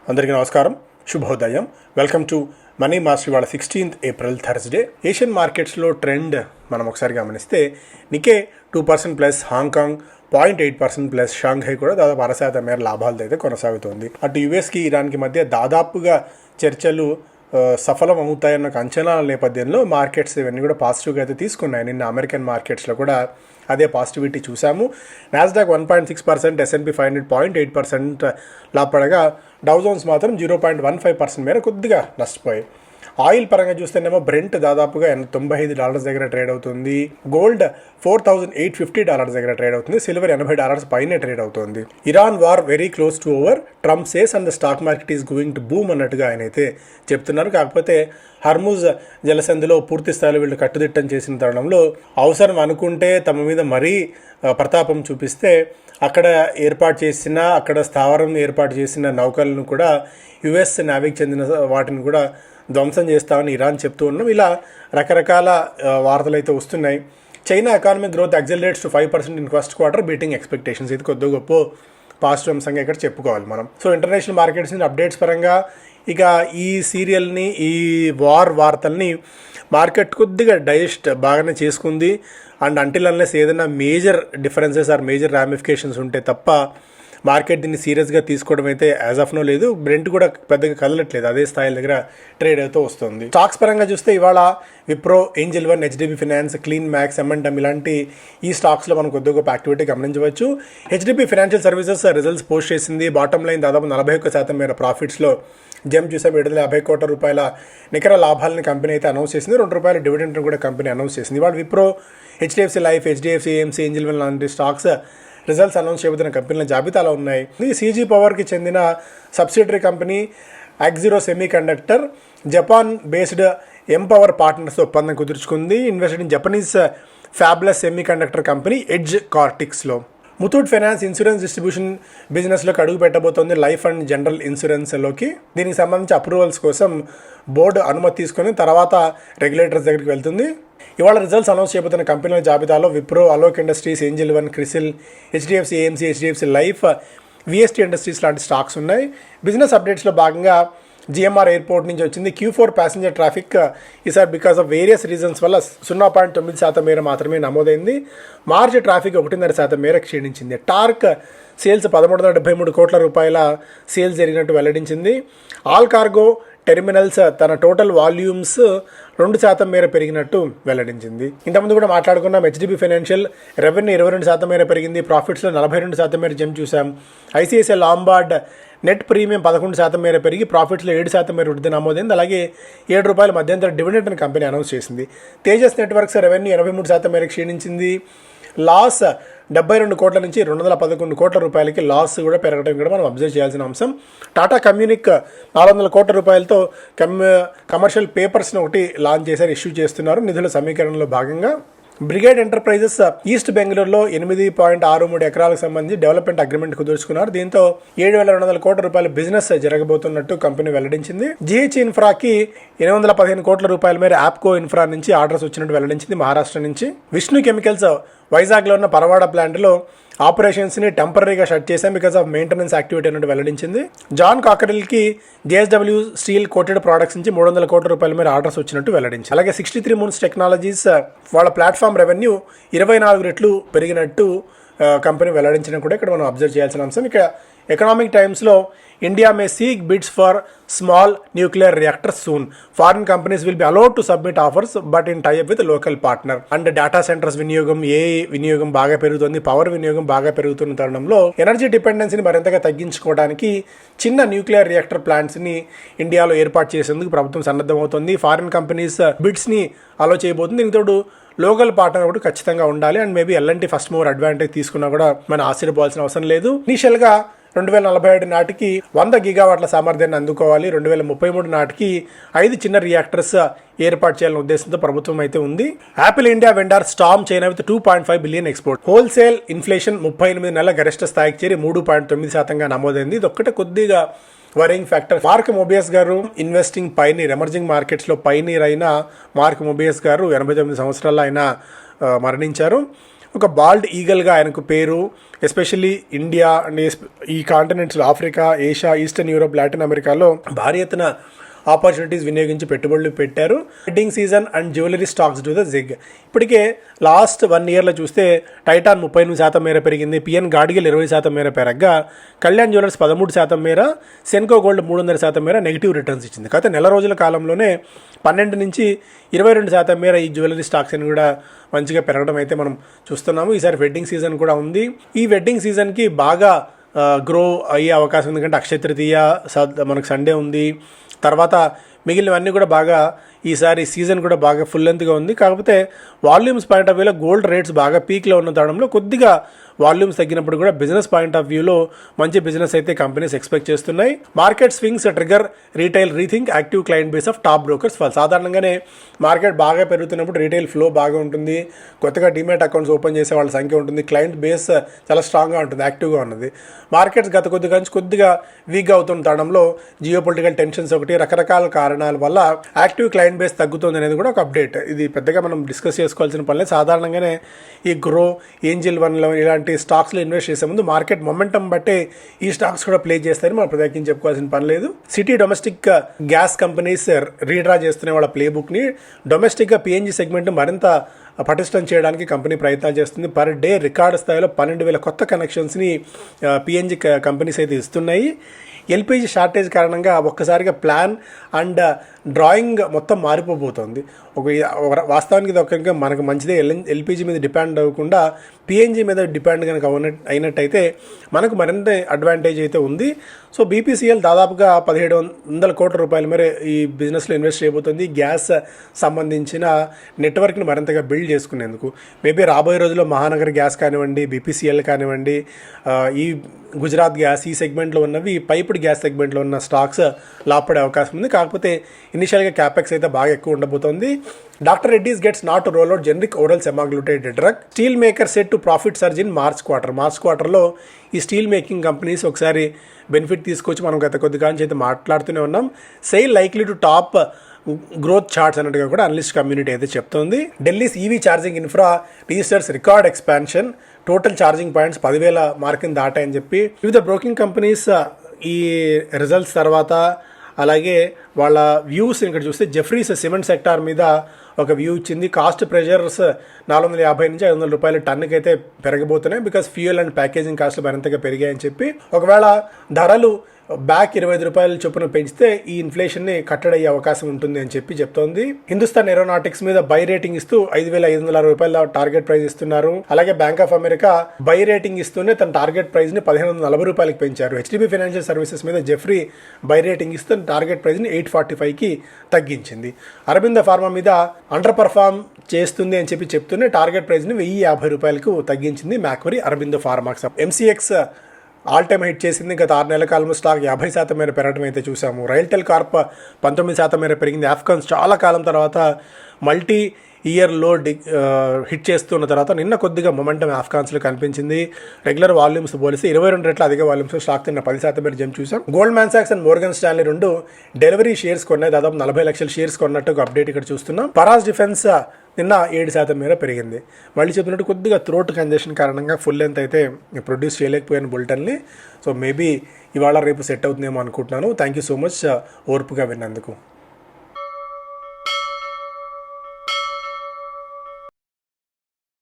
అందరికీ నమస్కారం, శుభోదయం. Welcome to money master. ఇవాళ 16th ఏప్రిల్ థర్స్డే. ఏషియన్ మార్కెట్స్లో ట్రెండ్ మనం ఒకసారి గమనిస్తే నికే 2% ప్లస్, హాంకాంగ్ 0.8% ప్లస్, షాంఘై కూడా దాదాపు 1% మేర లాభాలతో అయితే కొనసాగుతోంది. అటు యుఎస్కి ఇరాన్కి మధ్య దాదాపుగా చర్చలు సఫలం అవుతాయన్న అంచనాల నేపథ్యంలో మార్కెట్స్ ఇవన్నీ కూడా పాజిటివ్గా అయితే తీసుకున్నాయి. నిన్న అమెరికన్ మార్కెట్స్లో కూడా అదే పాజిటివిటీ చూసాము. నాస్డాక్ 1.6%, S&P 500 0.8% లాభపడగా డౌ జోన్స్ మాత్రం 0.15% మేర కొద్దిగా నష్టపోయాయి. ఆయిల్ పరంగా చూస్తేనేమో బ్రెంట్ దాదాపుగా $95 దగ్గర ట్రేడ్ అవుతుంది. గోల్డ్ $4,850 దగ్గర ట్రేడ్ అవుతుంది. సిల్వర్ $80 పైనే ట్రేడ్ అవుతుంది. Iran war very close to over, Trump says and the stock market is going to boom అన్నట్టుగా ఆయన అయితే చెప్తున్నారు. కాకపోతే హర్ముజ్ జలసంధిలో పూర్తి స్థాయిలో వీళ్ళు కట్టుదిట్టం చేసిన తరుణంలో అవసరం అనుకుంటే తమ మీద మరీ ప్రతాపం చూపిస్తే అక్కడ అక్కడ స్థావరం ఏర్పాటు చేసిన నౌకలను కూడా యుఎస్ నేవీకి చెందిన వాటిని కూడా ధ్వంసం చేస్తామని ఇరాన్ చెప్తూ ఉన్నాం. ఇలా రకరకాల వార్తలు అయితే వస్తున్నాయి. China economic growth accelerates to 5% in first quarter, beating expectations. ఇది కొద్దిగా గొప్ప పాజిటివ్ అంశంగా ఇక్కడ చెప్పుకోవాలి మనం. సో ఇంటర్నేషనల్ మార్కెట్స్ నుంచి అప్డేట్స్ పరంగా ఇక ఈ సీరియల్ని, ఈ వార్తల్ని మార్కెట్ కొద్దిగా డైజెస్ట్ బాగానే చేసుకుంది. అండ్ అంటిల్ అన్లెస్ ఏదైనా major differences or major ramifications ఉంటే తప్ప మార్కెట్ దీన్ని సీరియస్గా తీసుకోవడం అయితే యాజ్ ఆఫ్ నో లేదు. బ్రెంట్ కూడా పెద్దగా కదలట్లేదు, అదే స్థాయిల దగ్గర ట్రేడ్ అవుతూ వస్తుంది. స్టాక్స్ పరంగా చూస్తే ఇవాళ Wipro, Angel one, HDB finance, clean max, M&M ఇలాంటి ఈ స్టాక్స్లో మనం కొద్దిగా గొప్ప యాక్టివిటీ గమనించవచ్చు. HDB financial services results post చేసింది. బాటమ్ లైన్ దాదాపు 41% మేర ప్రాఫిట్స్లో జంప్ చూసాం. 750 కోట్ల రూపాయల నికర లాభాలని కంపెనీ అయితే అనౌన్స్ చేసింది. ₹2 డివిడెండ్ కూడా కంపెనీ అనౌన్స్ చేసింది. ఇవాళ Wipro, HDFC life, HDFC AMC, Angel One లాంటి స్టాక్స్ రిజల్ట్స్ అనౌన్స్ చేయబోతున్న కంపెనీల జాబితాలో ఉన్నాయి. CG పవర్కి చెందిన subsidiary company Axiro semiconductor Japan based Empower partners ఒప్పందం కుదుర్చుకుంది. Invested in Japanese fabless semiconductor company Edge కార్టిక్స్లో. ముతూట్ ఫైనాన్స్ ఇన్సూరెన్స్ డిస్ట్రిబ్యూషన్ బిజినెస్లోకి అడుగు పెట్టబోతోంది, లైఫ్ అండ్ జనరల్ ఇన్సూరెన్స్లోకి. దీనికి సంబంధించి అప్రూవల్స్ కోసం బోర్డు అనుమతి తీసుకొని తర్వాత రెగ్యులేటర్స్ దగ్గరికి వెళ్తుంది. ఇవాళ రిజల్ట్స్ అనౌన్స్ చేయబోతున్న కంపెనీల జాబితాలో Wipro, Alok industries, Angel one, CRISIL, HDFC AMC, HDFC life, VST industries లాంటి స్టాక్స్ ఉన్నాయి. బిజినెస్ అప్డేట్స్లో భాగంగా GMR ఎయిర్పోర్ట్ నుంచి వచ్చింది. Q4 ప్యాసింజర్ ట్రాఫిక్ ఈసారి బికాస్ ఆఫ్ వేరియస్ రీజన్స్ వల్ల 0.9% మేర మాత్రమే నమోదైంది. మార్చి ట్రాఫిక్ 1.5% మేర క్షీణించింది. టార్క్ సేల్స్ 1,373 కోట్ల రూపాయల సేల్స్ జరిగినట్టు వెల్లడించింది. ఆల్ కార్గో టెర్మినల్స్ తన టోటల్ వాల్యూమ్స్ 2% మేర పెరిగినట్టు వెల్లడించింది. ఇంతకుముందు కూడా మాట్లాడుకున్నాం. హెచ్డిబి ఫైనాన్షియల్ రెవెన్యూ 22% మేర పెరిగింది. ప్రాఫిట్స్లో 42% మేర జంప్ చూసాం. ICICI లాంబార్డ్ నెట్ ప్రీమియం 11% మేర పెరిగి ప్రాఫిట్స్లో 7% మేర వృద్ధి నమోదైంది. అలాగే ₹7 మధ్యంతర డివిడెండ్ అని కంపెనీ అనౌన్స్ చేసింది. తేజస్ నెట్వర్క్స్ రెవెన్యూ 83% మేర క్షీణించింది. లాస్ 72 కోట్ల నుంచి 211 కోట్ల రూపాయలకి లాస్ కూడా పెరగడం కూడా మనం అబ్జర్వ్ చేయాల్సిన అంశం. టాటా కమ్యూనిక్ 400 కోట్ల రూపాయలతో కమర్షియల్ పేపర్స్ని ఒకటి లాంచ్ చేశారు, ఇష్యూ చేస్తున్నారు. నిధుల సమీకరణలో భాగంగా బ్రిగేడ్ ఎంటర్ప్రైజెస్ ఈస్ట్ బెంగళూరులో 8.63 ఎకరాలకు సంబంధించి డెవలప్మెంట్ అగ్రిమెంట్ కుదుర్చుకున్నారు. దీంతో 7,200 కోట్ల రూపాయల బిజినెస్ జరగబోతున్నట్టు కంపెనీ వెల్లడించింది. GH ఇన్ఫ్రాకి 815 కోట్ల రూపాయల మేర యాప్కో ఇన్ఫ్రా నుంచి ఆర్డర్స్ వచ్చినట్టు వెల్లడించింది మహారాష్ట్ర నుంచి. విష్ణు కెమికల్స్ వైజాగ్లో ఉన్న పరవాడ ప్లాంట్లో ఆపరేషన్స్ని టెంపరీగా షట్ చేశాం బికాస్ ఆఫ్ మెయింటెనెన్స్ యాక్టివిటీ అన్నట్టు వెల్లడించింది. జాన్ కాకరిల్కి JSW స్టీల్ కోటెడ్ ప్రోడక్ట్స్ నుంచి 300 కోట్ల రూపాయల మేర ఆర్డర్స్ వచ్చినట్టు వెల్లడించింది. అలాగే 63 మూన్స్ టెక్నాలజీస్ వాళ్ళ ప్లాట్ఫామ్ రెవెన్యూ 24 రెట్లు పెరిగినట్టు కంపెనీ వెల్లడించడం కూడా ఇక్కడ మనం అబ్జర్వ్ చేయాల్సిన అంశం. ఇక ఎకనామిక్ టైమ్స్లో India May seek bids for small nuclear reactors soon. Foreign companies will be allowed to submit offers but in type with local partner. And data centres వినియోగం, వినియోగం బాగా పెరుగుతుంది, పవర్ వినియోగం బాగా పెరుగుతున్న తరుణంలో ఎనర్జీ డిపెండెన్సీని మరింతగా తగ్గించుకోవడానికి చిన్న న్యూక్లియర్ రియాక్టర్ ప్లాంట్స్ని ఇండియాలో ఏర్పాటు చేసేందుకు ప్రభుత్వం సన్నద్ధమవుతుంది. ఫారిన్ కంపెనీస్ బిడ్స్ని అలో చేయబోతుంది. దీనితో లోకల్ పార్ట్నర్ కూడా ఖచ్చితంగా ఉండాలి. And maybe L&T first mover advantage తీసుకున్నా కూడా మనం ఆశ్చర్యపోవాల్సిన అవసరం లేదు. ఇనిషియల్గా 2047 నాటికి 100 గిగావాట్ల సామర్థ్యాన్ని అందుకోవాలి. 2033 నాటికి 5 చిన్న రియాక్టర్స్ ఏర్పాటు చేయాలనే ఉద్దేశంతో ప్రభుత్వం అయితే ఉంది. Apple India vendor storm China with 2.5 billion export. Wholesale inflation 38 నెలల గరిష్ట స్థాయికి చేరి 3.9% నమోదైంది. ఇది ఒక్కటే కొద్దిగా వరింగ్ ఫ్యాక్టర్. మార్క్ మొబియస్ గారు ఇన్వెస్టింగ్ పైనీర్, ఎమర్జింగ్ మార్కెట్స్లో పైనీర్ అయిన మార్క్ మొబియస్ గారు 89 సంవత్సరాల్లో ఆయన మరణించారు. ఒక బాల్డ్ ఈగల్గా ఆయనకు పేరు. ఎస్పెషల్లీ ఇండియా అండ్ ఈ కాంటినెంట్స్లో Africa, Asia, eastern Europe, Latin అమెరికాలో భారీ ఎత్తున ఆపర్చునిటీస్ వినియోగించి పెట్టుబడులు పెట్టారు. Wedding season and jewellery stocks to the jig. ఇప్పటికే లాస్ట్ 1 yearలో చూస్తే టైటాన్ 38% మేర పెరిగింది, పిఎన్ గాడ్గిల్ 20% మేర పెరగగా, కళ్యాణ్ జ్యువెలర్స్ 13% మేర, సెన్కో గోల్డ్ 3.5% మేర నెగిటివ్ రిటర్న్స్ ఇచ్చింది. కాకపోతే నెల రోజుల కాలంలోనే 12 నుంచి 22% మేర ఈ జ్యువెలరీ స్టాక్స్ అని కూడా మంచిగా పెరగడం అయితే మనం చూస్తున్నాము. ఈసారి వెడ్డింగ్ సీజన్ కూడా ఉంది. ఈ వెడ్డింగ్ సీజన్కి బాగా గ్రో అయ్యే అవకాశం ఉంది. ఎందుకంటే అక్షయ తృతీయ, మనకు సండే ఉంది, తర్వాత మిగిలినవన్నీ కూడా బాగా ఈసారి సీజన్ కూడా బాగా ఫుల్ లెంత్గా ఉంది. కాకపోతే వాల్యూమ్స్ పాయింట్ ఆఫ్ వ్యూలో గోల్డ్ రేట్స్ బాగా పీక్లో ఉన్న తరుణంలో కొద్దిగా వాల్యూమ్స్ తగ్గినప్పుడు కూడా బిజినెస్ పాయింట్ ఆఫ్ వ్యూలో మంచి బిజినెస్ అయితే కంపెనీస్ ఎక్స్పెక్ట్ చేస్తున్నాయి. Market swings trigger retail rethink active client base of top brokers fall. సాధారణంగానే మార్కెట్ బాగా పెరుగుతున్నప్పుడు రీటైల్ ఫ్లో బాగా ఉంటుంది, కొత్తగా డిమాట్ అకౌంట్స్ ఓపెన్ చేసే వాళ్ళ సంఖ్య ఉంటుంది, క్లయింట్ బేస్ చాలా స్ట్రాంగ్గా ఉంటుంది, యాక్టివ్గా ఉన్నది. మార్కెట్స్ గత కొద్దిగా వీక్గా అవుతున్న తరుణంలో జియో పొలిటికల్ టెన్షన్స్ ఒకటి, రకరకాల కారణాల వల్ల యాక్టివ్ క్లయింట్ బేస్ తగ్గుతుంది అనేది కూడా ఒక అప్డేట్. ఇది పెద్దగా మనం డిస్కస్ చేసుకోవాల్సిన పనిలేదు. సాధారణంగానే ఈ గ్రో, ఏంజిల్ వన్లో ఇలాంటి స్టాక్స్లో ఇన్వెస్ట్ చేసే ముందు మార్కెట్ మొమెంటం బట్టే ఈ స్టాక్స్ కూడా ప్లే చేస్తారని మనం ప్రత్యేకించి చెప్పుకోవాల్సిన పని లేదు. City domestic gas companies redraw చేస్తున్న వాళ్ళ ప్లేబుక్ని డొమెస్టిక్గా పిఎన్జి సెగ్మెంట్ మరింత పటిష్టం చేయడానికి కంపెనీ ప్రయత్నాలు చేస్తుంది. పర్ డే రికార్డు స్థాయిలో 12,000 కొత్త కనెక్షన్స్ని పిఎన్జి కంపెనీస్ అయితే ఇస్తున్నాయి. ఎల్పిజి షార్టేజ్ కారణంగా ఒక్కసారిగా ప్లాన్ అండ్ డ్రాయింగ్ మొత్తం మారిపోబోతోంది. వాస్తవానికి ఇది ఒక మనకు మంచిదే. ఎల్పిజి మీద డిపెండ్ అవ్వకుండా పిఎన్జి మీద డిపెండ్ కనుక అయినట్టయితే మనకు మరింత అడ్వాంటేజ్ అయితే ఉంది. సో బీపీసీఎల్ దాదాపుగా 1,700 కోట్ల రూపాయల మేర ఈ బిజినెస్లో ఇన్వెస్ట్ చేయబోతుంది. గ్యాస్ సంబంధించిన నెట్వర్క్ని మరింతగా బిల్డ్ చేసుకునేందుకు. మేబీ రాబోయే రోజుల్లో మహానగర్ గ్యాస్ కానివ్వండి, బీపీసీఎల్ కానివ్వండి, ఈ గుజరాత్ గ్యాస్ ఈ సెగ్మెంట్లో ఉన్నవి, పైప్డ్ గ్యాస్ సెగ్మెంట్లో ఉన్న స్టాక్స్ లాభపడే అవకాశం ఉంది. కాకపోతే ఇనిషియల్గా క్యాపెక్స్ అయితే బాగా ఎక్కువ ఉండబోతోంది. Doctor Reddy's gets not roll out generic oral semaglutide drug. Steel maker set to profit surge in March క్వార్టర్లో ఈ స్టీల్ మేకింగ్ కంపెనీస్ ఒకసారి బెనిఫిట్ తీసుకొచ్చి మనం గత కొద్దిగా నుంచి అయితే మాట్లాడుతూనే ఉన్నాం. SAIL likely to top growth charts అన్నట్టుగా కూడా అనలిస్ట్ కమ్యూనిటీ అయితే చెప్తోంది. Delhi's EV charging infra registers record expansion, total charging points 10,000 మార్కుని దాటాయని చెప్పి వివిధ బ్రోకింగ్ కంపెనీస్ ఈ రిజల్ట్స్ తర్వాత అలాగే వాళ్ళ వ్యూస్ ఇక్కడ చూస్తే జెఫ్రీస్ సిమెంట్ సెక్టార్ మీద ఒక వ్యూ ఇచ్చింది. కాస్ట్ ప్రెషర్స్ 450 నుంచి 500 రూపాయల టన్నుకి అయితే పెరగబోతున్నాయి. బికాస్ ఫ్యూయల్ అండ్ ప్యాకేజింగ్ కాస్ట్లు మరింతగా పెరిగాయని చెప్పి, ఒకవేళ ధరలు బ్యాక్ 25 రూపాయల చొప్పున పెంచితే ఈ ఇన్ఫ్లేషన్ని కట్టడయ్యే అవకాశం ఉంటుంది అని చెప్పి చెప్తోంది. హిందుస్థాన్ ఏరోనాటిక్స్ మీద బై రేటింగ్ ఇస్తూ 5,560 రూపాయల టార్గెట్ ప్రైస్ ఇస్తున్నారు. అలాగే bank of America buy rating ఇస్తూనే తన టార్గెట్ ప్రైస్ ని 1,540 రూపాయలకి పెంచారు. హెచ్డిబి ఫైనాన్షియల్ సర్వీసెస్ మీద జెఫ్రీ బై రేటింగ్ ఇస్తూ టార్గెట్ ప్రైస్ ని 845కి తగ్గించింది. అరబిందో ఫార్మా మీద అండర్ పర్ఫార్మ్ చేస్తుంది అని చెప్పి చెప్తూనే టార్గెట్ ప్రైస్ ని 1,050 రూపాయలకు తగ్గించింది మ్యాక్వరీ అరబిందో ఫార్మాక్స్. ఎంసీఎక్స్ ఆల్ టైమ్ హిట్ చేసింది. గత 6 నెలల కాలంలో స్టాక్ 50% మేర పెరగడం అయితే చూసాము. రైల్టెల్ కార్ప్ 19% మేర పెరిగింది. ఆఫ్కాన్స్ చాలా కాలం తర్వాత మల్టీ ఇయర్ లో హిట్ చేస్తున్న తర్వాత నిన్న కొద్దిగా మొమెంటం ఆఫ్కాన్స్లో కనిపించింది. రెగ్యులర్ వాల్యూమ్స్ పోలిస్తే 22 రెట్ల అధిక వాల్యూమ్స్ స్టాక్ తిన్న 10% మేర జంప్ చూసాం. Gold man socks and Morgan Stanley రెండు డెలివరీ షేర్స్ కొన్నాయి. దాదాపు 40 లక్షల షేర్స్ కొన్నట్టు అప్డేట్ ఇక్కడ చూస్తున్నాం. పరాస్ డిఫెన్స్ నిన్న 7% మేర పెరిగింది. మళ్ళీ చెప్పినట్టు కొద్దిగా థ్రోట్ కంజెషన్ కారణంగా ఫుల్ లెంత్ అయితే ప్రొడ్యూస్ చేయలేకపోయాను బులెటిన్ని. సో మేబీ ఇవాళ రేపు సెట్ అవుతుందేమో అనుకుంటున్నాను. థ్యాంక్ యూ సో మచ్ ఓర్పుగా విన్నందుకు.